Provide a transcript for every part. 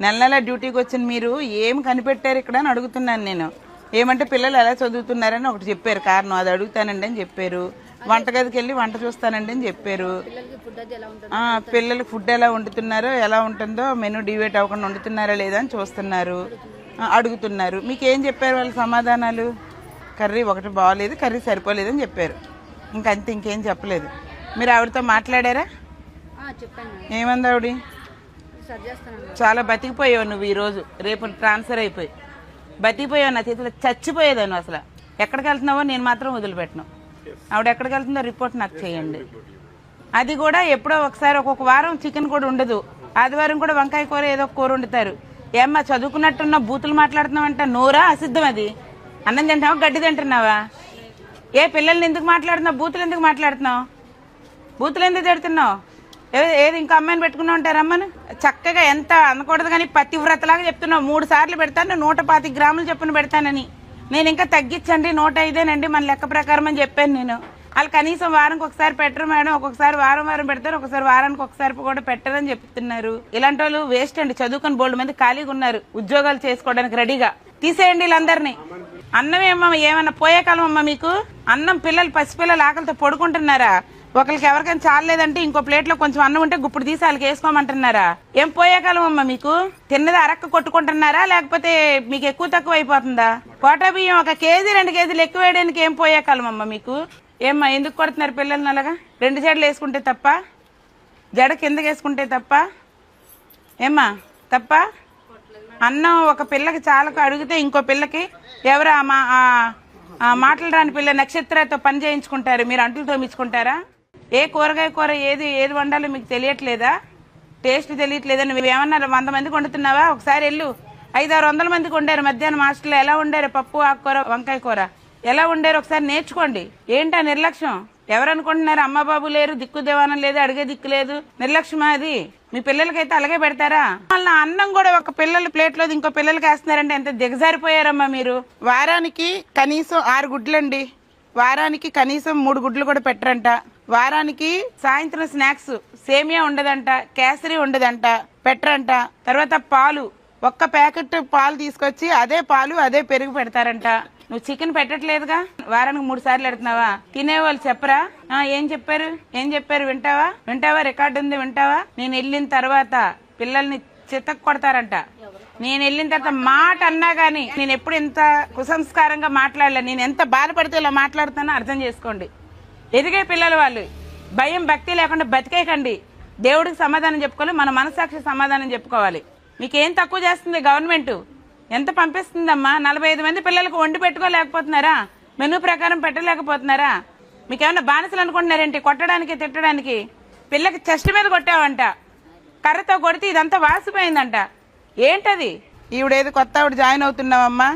నెల నెల డ్యూటీకి వచ్చిన మీరు ఏం కనిపెట్టారు ఇక్కడ అని అడుగుతున్నాను నేను. ఏమంటే పిల్లలు ఎలా చదువుతున్నారని ఒకటి చెప్పారు కారణం, అది అడుగుతానండి అని చెప్పారు. వంటగదికి వెళ్ళి వంట చూస్తానండి అని చెప్పారు. పిల్లలకి ఫుడ్ ఎలా వండుతున్నారో, ఎలా ఉంటుందో మెనూ డివేట్ అవ్వకుండా వండుతున్నారా లేదా అని చూస్తున్నారు, అడుగుతున్నారు. మీకేం చెప్పారు వాళ్ళ సమాధానాలు? కర్రీ ఒకటి బాగోలేదు, కర్రీ సరిపోలేదు అని చెప్పారు. ఇంకంతే, ఇంకేం చెప్పలేదు. మీరు ఆవిడతో మాట్లాడారా? ఏమంది ఆవిడ? చాలా బతికిపోయావు నువ్వు ఈరోజు, రేపు ట్రాన్స్ఫర్ అయిపోయి బతికిపోయావు. నా చేతిలో చచ్చిపోయేదాన్ని అసలు. ఎక్కడికి వెళ్తున్నావో నేను మాత్రం వదిలిపెట్టను. ఆవిడ ఎక్కడికి వెళ్తుందో రిపోర్ట్ నాకు చేయండి. అది కూడా ఎప్పుడో ఒకసారి, ఒక్కొక్క వారం చికెన్ కూడా ఉండదు, ఆదివారం కూడా వంకాయ కూర ఏదో కూర వండుతారు. ఏమ్మా చదువుకున్నట్టున్న బూతులు మాట్లాడుతున్నావంట, నోరా అసిద్ధం అది? అన్నం తింటున్నావా, గడ్డి తింటున్నావా? ఏ పిల్లల్ని ఎందుకు మాట్లాడుతున్నావు? బూతులు ఎందుకు మాట్లాడుతున్నావు? బూతులు ఎందుకు తిడుతున్నావు? ఏది ఇంకో అమ్మాయిని పెట్టుకున్నావు ఉంటారు అమ్మను? చక్కగా ఎంత అనకూడదు కానీ పతివ్రతలాగా చెప్తున్నావు. 3 సార్లు పెడతాను, 125 గ్రాములు చెప్పున పెడతానని. నేను ఇంకా తగ్గించండి 105 మన లెక్క ప్రకారం అని చెప్పాను నేను. వాళ్ళు కనీసం వారానికి ఒకసారి పెట్టరు మేడం, ఒక్కొక్కసారి వారం పెడతారు, ఒకసారి వారానికి ఒకసారి కూడా పెట్టరని చెప్తున్నారు. ఇలాంటి వాళ్ళు వేస్ట్ అండి. చదువుకొని బోల్డ్ మంది ఖాళీగా ఉన్నారు ఉద్యోగాలు చేసుకోవడానికి రెడీగా. తీసేయండి వీళ్ళందరినీ. అన్నం ఏమన్నా పోయే కాలం అమ్మా మీకు? అన్నం పిల్లలు, పసిపిల్లలు ఆకలితో పడుకుంటున్నారా? ఒకరికి ఎవరికైనా చాలేదంటే ఇంకో ప్లేట్ లో కొంచెం అన్నం ఉంటే గుప్పుడు తీసి వాళ్ళకి వేసుకోమంటున్నారా? ఏం పోయే కాలం అమ్మా మీకు? తిన్నది అరక్క కొట్టుకుంటున్నారా, లేకపోతే మీకు ఎక్కువ తక్కువ అయిపోతుందా? కోటా బియ్యం 1 కేజీ 2 కేజీలు ఎక్కువ వేయడానికి ఏం పోయే కాలం అమ్మా మీకు? ఏమ్మా ఎందుకు కొడుతున్నారు పిల్లల్ని అలాగా? 2 జడలు వేసుకుంటే తప్ప? జడ కిందకి వేసుకుంటే తప్ప? ఏమ్మా తప్ప? అన్నం ఒక పిల్లకి చాలకు అడిగితే ఇంకో పిల్లకి ఎవరు మాటలు రాని పిల్ల నక్షత్రతో పని చేయించుకుంటారు, మీరు అంటులు తోమించుకుంటారా? ఏ కూరగాయ కూర ఏది వండాలో మీకు తెలియట్లేదా? టేస్ట్ తెలియట్లేదా? నువ్వు ఏమన్నా 100 మందికి వండుతున్నావా? ఒకసారి వెళ్ళు. 500-600 మందికి వండారు మధ్యాహ్నం హాస్టల్లో. ఎలా వండారు? పప్పు, ఆకుకూర, వంకాయ కూర ఎలా వండారు ఒకసారి నేర్చుకోండి. ఏంటా నిర్లక్ష్యం? ఎవరనుకుంటున్నారు? అమ్మ బాబు లేరు, దిక్కు దేవానం లేదు, అడిగే దిక్కు లేదు, నిర్లక్ష్యమా అది? మీ పిల్లలకైతే అలాగే పెడతారా? వాళ్ళ అన్నం కూడా ఒక పిల్లల ప్లేట్ లో ఇంకో పిల్లలకి వేస్తున్నారంటే ఎంత దిగజారిపోయారమ్మా మీరు. వారానికి కనీసం 6 గుడ్లండి, వారానికి కనీసం 3 గుడ్లు కూడా పెట్టరంట. వారానికి సాయంత్రం స్నాక్స్ సేమియా ఉండదంట, కేసరి ఉండదంట, పెట్టరంట. తర్వాత పాలు, 1 ప్యాకెట్ పాలు తీసుకొచ్చి అదే పాలు అదే పెరుగు పెడతారంట. నువ్వు చికెన్ పెట్టట్లేదుగా, వారానికి 3 సార్లు పెడుతున్నావా? తినేవాళ్ళు చెప్పరా? ఏం చెప్పారు? వింటావా? రికార్డు ఉంది, వింటావా? నేను వెళ్ళిన తర్వాత పిల్లల్ని చితక్ కొడతారంట. నేను వెళ్ళిన తర్వాత మాట అన్నా గానీ నేను ఎప్పుడు ఇంత కుసంస్కారంగా మాట్లాడలే. నేను ఎంత బాధపడితే ఇలా మాట్లాడుతానో అర్థం చేసుకోండి. ఎదిగే పిల్లలు వాళ్ళు. భయం భక్తి లేకుండా బతికేయకండి. దేవుడికి సమాధానం చెప్పుకోవాలి, మన మనసాక్షి సమాధానం చెప్పుకోవాలి. మీకేం తక్కువ చేస్తుంది గవర్నమెంట్? ఎంత పంపిస్తుందమ్మా? 45 మంది పిల్లలకు వండి పెట్టుకోలేకపోతున్నారా? మెనూ ప్రకారం పెట్టలేకపోతున్నారా? మీకేమన్నా బానిసలు అనుకుంటున్నారేంటి కొట్టడానికి తిట్టడానికి? పిల్లకి చెస్ట్ మీద కొట్టావంట, కర్రతో కొడితే ఇదంతా వాసిపోయిందంట. ఏంటది? ఈవిడేది కొత్త ఆవిడ జాయిన్ అవుతున్నావమ్మా,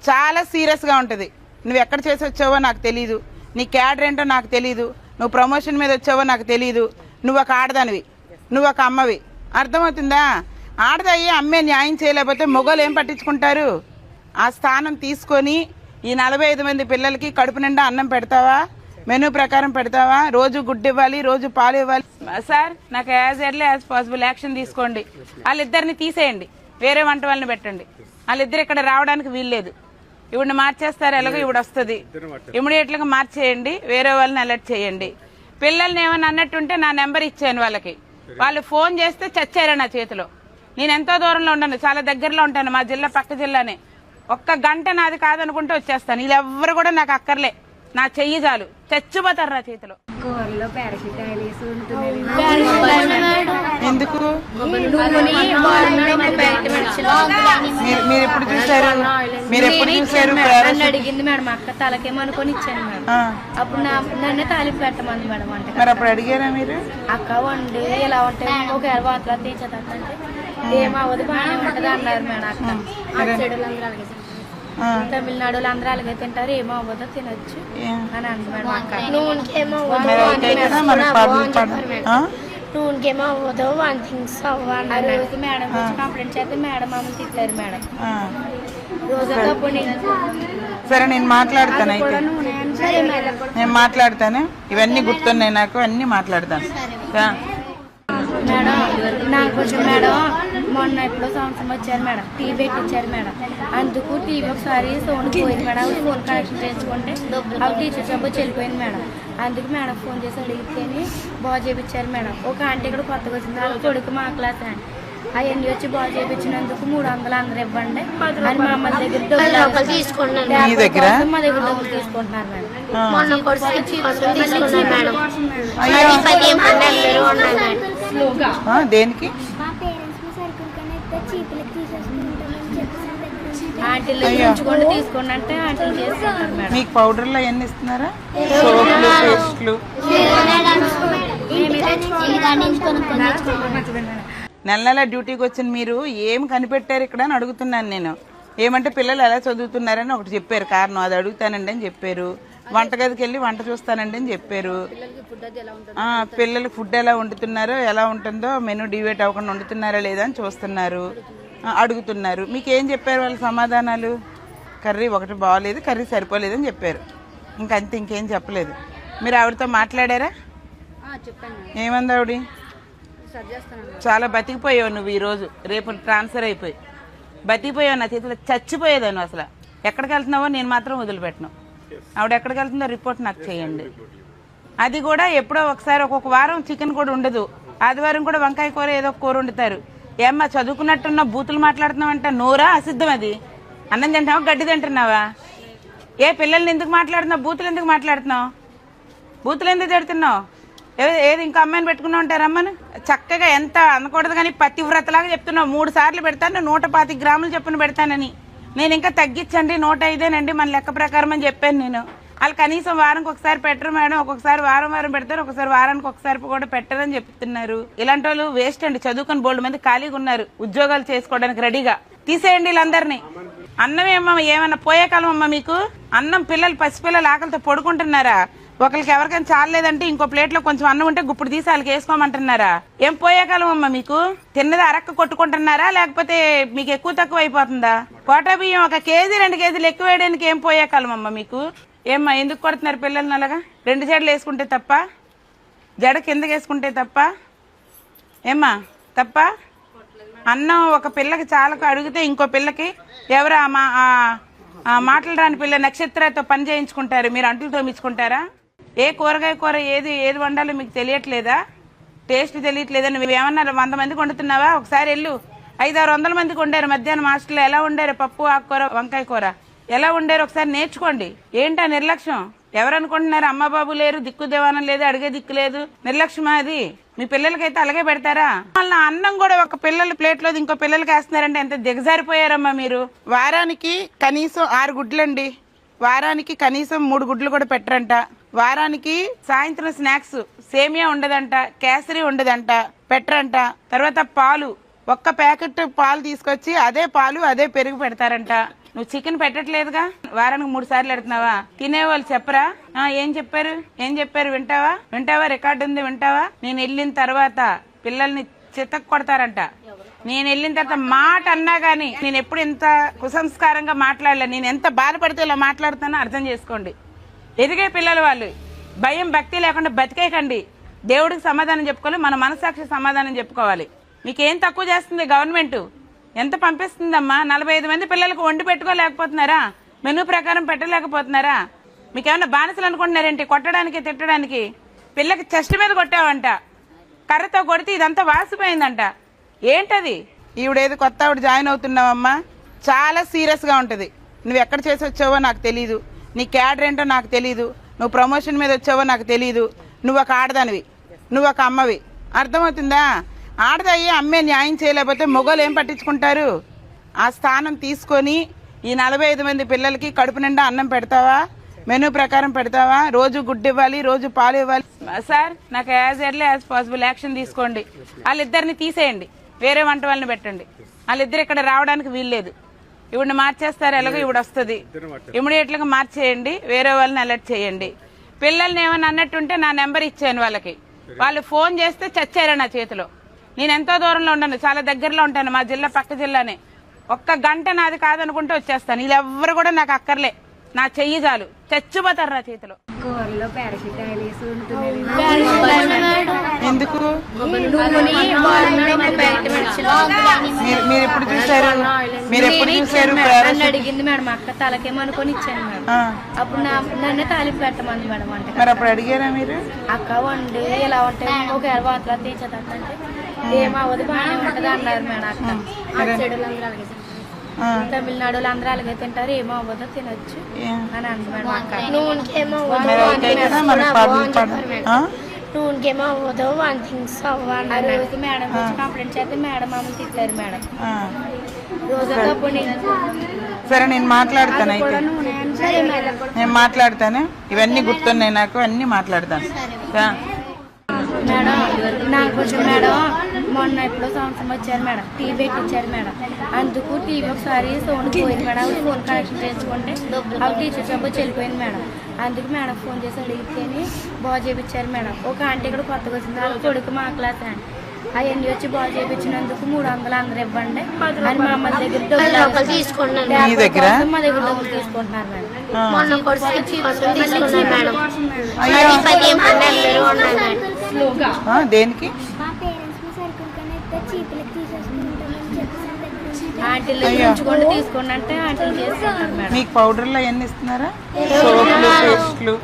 చాలా సీరియస్ గా ఉంటది. నువ్వు ఎక్కడ చేసి వచ్చావో నాకు తెలీదు, నీ క్యాడర్ ఏంటో నాకు తెలీదు, నువ్వు ప్రమోషన్ మీద వచ్చావో నాకు తెలీదు. నువ్వు ఒక ఆడదానివి, నువ్వు ఒక అమ్మవి, అర్థమవుతుందా? ఆడదయ్యి అమ్మే న్యాయం చేయలేకపోతే మొగలు ఏం పట్టించుకుంటారు? ఆ స్థానం తీసుకొని ఈ 45 మంది పిల్లలకి కడుపు నిండా అన్నం పెడతావా? మెనూ ప్రకారం పెడతావా? రోజు గుడ్డు ఇవ్వాలి, రోజు పాలు ఇవ్వాలి. సార్ నాకు as early as possible action తీసుకోండి. వాళ్ళిద్దరిని తీసేయండి, వేరే వంట వాళ్ళని పెట్టండి. వాళ్ళిద్దరు ఇక్కడ రావడానికి వీల్లేదు. ఇవిడిని మార్చేస్తారు, ఎలాగో ఇవిడ వస్తుంది, ఇమీడియట్ గా మార్చేయండి, వేరే వాళ్ళని అలర్ట్ చేయండి. పిల్లల్ని ఏమన్నా అన్నట్టుంటే నా నెంబర్ ఇచ్చాను వాళ్ళకి, వాళ్ళు ఫోన్ చేస్తే చచ్చారా నా చేతిలో. నేను ఎంతో దూరంలో ఉంటాను, చాలా దగ్గరలో ఉంటాను, మా జిల్లా పక్క జిల్లానే. 1 గంట నాది కాదనుకుంటే వచ్చేస్తాను. వీళ్ళెవ్వరు కూడా నాకు అక్కర్లే, నా చెయ్యి చాలు, చచ్చిపోతారు నా చేతిలో. ఎందుకు మీరు ఎప్పుడు చూసారు? అడిగింది మేడం, అక్క తలకేమనుకొని ఇచ్చాను మేడం. అప్పుడు నన్నే తాలింపు పెట్టమంది మేడం. అంటే మరి అప్పుడు అడిగారా మీరు? అక్క వండి ఎలా ఉంటాయి, ఒకవేళ వాతలా తీసేదంటే ఏమవ్వదు, బాగానే ఉంటది అన్నారు మేడం. అక్క తమిళనాడులో అందరూ అలాగే తింటారు, ఏమో అవ్వదో తినొచ్చు అని అంది మేడం. నూనెకేమో అవ్వదు, 1 థింగ్స్ అవ్వాలి. ఆ రోజు మేడం వచ్చి కంప్లైంట్ చేస్తే మేడం మమ్మల్ని తిట్టారు మేడం. సరే నేను మాట్లాడతాను, అయితే నేను మాట్లాడతాను. ఇవన్నీ గుర్తున్నాయి నాకు, అన్ని మాట్లాడతాను. మేడం నాకు కొంచెం మేడం మొన్న ఎప్పుడో సంవత్సరం వచ్చారు మేడం, టీవీ పెట్టించారు మేడం. అందుకు టీవీ ఒకసారి సౌండ్ పోయింది మేడం, ఫోన్ కనెక్షన్ చేసుకుంటే అవి టీచర్ చెప్పి వెళ్ళిపోయింది మేడం. అందుకు మేడం ఫోన్ చేసి అడిగితేనే బాగా చేయించారు మేడం. ఒక ఆంటీ ఇక్కడ కొత్తగా వచ్చింది, వాళ్ళ కొడుకు మా క్లాస్ అండి. అవన్నీ వచ్చి బాగా చేయించినందుకు 300 అందరూ ఇవ్వండి అని మా అమ్మ దగ్గర డబ్బులు తీసుకుంటున్నారు మేడం. దేనికి ఆంటీలు ఉంచుకొని తీసుకోండి అంటే ఆంటీలు చేసుకుంటారు మేడం. మీకు పౌడర్లు అవన్నీ ఇస్తున్నారా? సోప్లు, పేస్ట్లు? నెల నెల డ్యూటీకి వచ్చిన మీరు ఏం కనిపెట్టారు ఇక్కడ అని అడుగుతున్నాను నేను. ఏమంటే పిల్లలు ఎలా చదువుతున్నారని ఒకటి చెప్పారు కారణం, అది అడుగుతానండి అని చెప్పారు. వంటగదికి వెళ్ళి వంట చూస్తానండి అని చెప్పారు. పిల్లలకి ఫుడ్ ఎలా వండుతున్నారో, ఎలా ఉంటుందో మెనూ డివేట్ అవ్వకుండా వండుతున్నారా లేదా అని చూస్తున్నారు, అడుగుతున్నారు. మీకు ఏం చెప్పారు వాళ్ళ సమాధానాలు? కర్రీ ఒకటి బాగోలేదు, కర్రీ సరిపోలేదు అని చెప్పారు. ఇంకంతే, ఇంకేం చెప్పలేదు. మీరు ఆవిడతో మాట్లాడారా? ఏమంది ఆవిడ? చాలా బతికిపోయావు నువ్వు ఈరోజు, రేపు ట్రాన్స్ఫర్ అయిపోయి బతికిపోయావు. నా చేతిలో చచ్చిపోయేదాన్ని అసలు. ఎక్కడికి వెళ్తున్నావో నేను మాత్రం వదిలిపెట్టను. ఆవిడ ఎక్కడికి వెళ్తుందో రిపోర్ట్ నాకు చేయండి. అది కూడా ఎప్పుడో ఒకసారి, ఒక్కొక్క వారం చికెన్ కూడా ఉండదు, ఆదివారం కూడా వంకాయ కూర ఏదో కూర వండుతారు. ఏమ్మా చదువుకున్నట్టున్న బూతులు మాట్లాడుతున్నావంట, నోరా అసిద్ధం అది? అన్నం తింటున్నావా, గడ్డి తింటున్నావా? ఏ పిల్లల్ని ఎందుకు మాట్లాడుతున్నావు? బూతులు ఎందుకు మాట్లాడుతున్నావు? బూతులు ఎందుకు తిడుతున్నావు? ఏది ఇంకా అమ్మాయిని పెట్టుకున్నావు ఉంటారు అమ్మను? చక్కగా ఎంత అనకూడదు కానీ పతివ్రతలాగా చెప్తున్నావు. 3 సార్లు పెడతాను, 125 గ్రాములు చెప్పున పెడతానని. నేను ఇంకా తగ్గించండి 105 మన లెక్క ప్రకారం అని చెప్పాను నేను. వాళ్ళు కనీసం వారానికి ఒకసారి పెట్టరు మేడం, ఒక్కొక్కసారి వారం పెడతారు, ఒకసారి వారానికి ఒకసారి కూడా పెట్టరని చెప్తున్నారు. ఇలాంటి వాళ్ళు వేస్ట్ అండి. చదువుకొని బోల్డ్ మంది ఖాళీగా ఉన్నారు ఉద్యోగాలు చేసుకోవడానికి రెడీగా. తీసేయండి వీళ్ళందరినీ. అన్నం ఏమన్నా పోయే కాలం అమ్మా మీకు? అన్నం పిల్లలు, పసిపిల్లలు ఆకలితో పడుకుంటున్నారా? ఒకరికి ఎవరికైనా చాలేదంటే ఇంకో ప్లేట్ లో కొంచెం అన్నం ఉంటే గుప్పుడు తీసి వాళ్ళకి వేసుకోమంటున్నారా? ఏం పోయేకాలం అమ్మా మీకు? తిన్నది అరక్క కొట్టుకుంటున్నారా, లేకపోతే మీకు ఎక్కువ తక్కువ అయిపోతుందా? కోటా బియ్యం 1 కేజీ 2 కేజీలు ఎక్కువ వేయడానికి ఏం పోయేకాలం అమ్మా మీకు? ఏమ్మా ఎందుకు కొడుతున్నారు పిల్లల్ని అలాగా? 2 జడలు వేసుకుంటే తప్ప? జడ కిందకి వేసుకుంటే తప్ప? ఏమ్మా తప్ప? అన్నం ఒక పిల్లకి చాలకు అడిగితే ఇంకో పిల్లకి ఎవరు మాటలు రాని పిల్ల నక్షత్రతో పని చేయించుకుంటారు, మీరు అంటులు తోమించుకుంటారా? ఏ కూరగాయ కూర ఏది వండాలో మీకు తెలియట్లేదా? టేస్ట్ తెలియట్లేదా? నువ్వు ఏమన్నా 100 మందికి వండుతున్నావా? ఒకసారి వెళ్ళు. 500-600 మందికి వండారు మధ్యాహ్నం హాస్టల్లో. ఎలా వండారు? పప్పు, ఆకుకూర, వంకాయ కూర ఎలా వండారు ఒకసారి నేర్చుకోండి. ఏంటా నిర్లక్ష్యం? ఎవరనుకుంటున్నారు? అమ్మ బాబు లేరు, దిక్కు దేవానం లేదు, అడిగే దిక్కు లేదు, నిర్లక్ష్యమా అది? మీ పిల్లలకైతే అలాగే పెడతారా? వాళ్ళ అన్నం కూడా ఒక పిల్లల ప్లేట్ లో ఇంకో పిల్లలకి వేస్తున్నారంటే ఎంత దిగజారిపోయారమ్మా మీరు. వారానికి కనీసం 6 గుడ్లండి, వారానికి కనీసం 3 గుడ్లు కూడా పెట్టరంట. వారానికి సాయంత్రం స్నాక్స్ సేమియా ఉండదంట, కేసరి ఉండదంట, పెట్టరంట. తర్వాత పాలు, 1 ప్యాకెట్ పాలు తీసుకొచ్చి అదే పాలు అదే పెరుగు పెడతారంట. నువ్వు చికెన్ పెట్టట్లేదుగా, వారానికి 3 సార్లు పెడుతున్నావా? తినేవాళ్ళు చెప్పరా? ఏం చెప్పారు? వింటావా? రికార్డు ఉంది, వింటావా? నేను వెళ్ళిన తర్వాత పిల్లల్ని చితక్ కొడతారంట. నేను వెళ్ళిన తర్వాత మాట అన్నా గానీ నేను ఎప్పుడు ఇంత కుసంస్కారంగా మాట్లాడలే. నేను ఎంత బాధపడితే ఇలా మాట్లాడుతానో అర్థం చేసుకోండి. ఎదిగే పిల్లలు వాళ్ళు. భయం భక్తి లేకుండా బతికేయకండి. దేవుడికి సమాధానం చెప్పుకోవాలి, మన మనసాక్షి సమాధానం చెప్పుకోవాలి. మీకేం తక్కువ చేస్తుంది గవర్నమెంట్? ఎంత పంపిస్తుందమ్మా? 45 మంది పిల్లలకు వండి పెట్టుకోలేకపోతున్నారా? మెనూ ప్రకారం పెట్టలేకపోతున్నారా? మీకేమన్నా బానిసలు అనుకుంటున్నారేంటి కొట్టడానికి తిట్టడానికి? పిల్లకి చెస్ట్ మీద కొట్టావంట, కర్రతో కొడితే ఇదంతా వాసిపోయిందంట. ఏంటది? ఈవిడేది కొత్త ఆవిడ జాయిన్ అవుతున్నావమ్మా, చాలా సీరియస్ గా ఉంటది. నువ్వు ఎక్కడ చేసి వచ్చావో నాకు తెలీదు, నీ క్యాడర్ ఏంటో నాకు తెలీదు, నువ్వు ప్రమోషన్ మీద వచ్చావో నాకు తెలీదు. నువ్వు ఒక ఆడదానివి, నువ్వు ఒక అమ్మవి, అర్థమవుతుందా? ఆడదయ్యి అమ్మే న్యాయం చేయలేకపోతే మొగోళ్ళు ఏం పట్టించుకుంటారు? ఆ స్థానం తీసుకొని ఈ 45 మంది పిల్లలకి కడుపు నిండా అన్నం పెడతావా? మెనూ ప్రకారం పెడతావా? రోజు గుడ్డు ఇవ్వాలి, రోజు పాలు ఇవ్వాలి. సార్ నాకు as early as possible action తీసుకోండి. వాళ్ళిద్దరిని తీసేయండి, వేరే వంట వాళ్ళని పెట్టండి. వాళ్ళిద్దరు ఇక్కడ రావడానికి వీల్లేదు. ఇవిడిని మార్చేస్తారు, ఎలాగో ఇవిడ వస్తుంది, ఇమీడియట్ గా మార్చేయండి, వేరే వాళ్ళని అలర్ట్ చేయండి. పిల్లల్ని ఏమన్నా అన్నట్టుంటే నా నెంబర్ ఇచ్చాను వాళ్ళకి, వాళ్ళు ఫోన్ చేస్తే చచ్చారా నా చేతిలో. నేను ఎంతో దూరంలో ఉండను, చాలా దగ్గరలో ఉంటాను, మా జిల్లా పక్క జిల్లానే. 1 గంట నాది కాదనుకుంటే వచ్చేస్తాను. వీళ్ళెవ్వరు కూడా నాకు అక్కర్లే, నా చెయ్యి చాలు, చచ్చిపోతారు నా చేతిలో. ఎందుకు నూనె బాగుంది ప్యాకెట్ మీరు ఎప్పుడు చూసారు నన్ను అడిగింది మేడం అక్క తలకేమనుకొని ఇచ్చాను మేడం అప్పుడు నన్నే తాలింపు పెట్టమంది మేడం వంట మరి అప్పుడు అడిగారా మీరు అక్క వండు ఎలా ఉంటాయి ఒకవేళ వాతలా తీసేదంటే ఏమవ్వదు బాగానే ఉంటది అన్నారు మేడం అక్క తమిళనాడులో అందరూ అలాగే తింటారు ఏమో అవ్వదో తినొచ్చు అని అంది మేడం అక్క నూనెకేమో అవ్వదు వన్ థింగ్స్ అవ్వాలి ఆ రోజు మేడం వచ్చి కంప్లైంట్ చేస్తే మేడం మమ్మల్ని తిట్టారు మేడం రోజు సరే నేను మాట్లాడతాను అయితే నేను మాట్లాడతాను ఇవన్నీ గుర్తున్నాయి నాకు అన్ని మాట్లాడతాను మేడం నాకు కొంచెం మేడం మొన్న ఎప్పుడో సంవత్సరం వచ్చారు మేడం టీవీ పెట్టించారు మేడం అందుకు టీవీ ఒకసారి సౌండ్ పోయింది మేడం ఫోన్ కనెక్షన్ చేసుకుంటే అవి టీచర్ చెప్పి వెళ్ళిపోయింది మేడం అందుకు మేడం ఫోన్ చేసి అడిగితేనే బాగా చేయించారు మేడం ఒక ఆంటీ ఇక్కడ కొత్తగా వచ్చింది వాళ్ళ కొడుకు మా క్లాస్ అండి అవన్నీ వచ్చి బాగా చేయించినందుకు 300 అందరూ ఇవ్వండి అని మా అమ్మ దగ్గర తీసుకుంటున్నారు మా దగ్గర డబ్బులు తీసుకుంటున్నారు మేడం దేనికి ఆంటీలు ఉంచుకొని తీసుకోండి అంటే ఆంటీలు చేసుకుంటారు మేడం మీకు పౌడర్లు అవన్నీ ఇస్తున్నారా సోప్లు పేస్ట్లు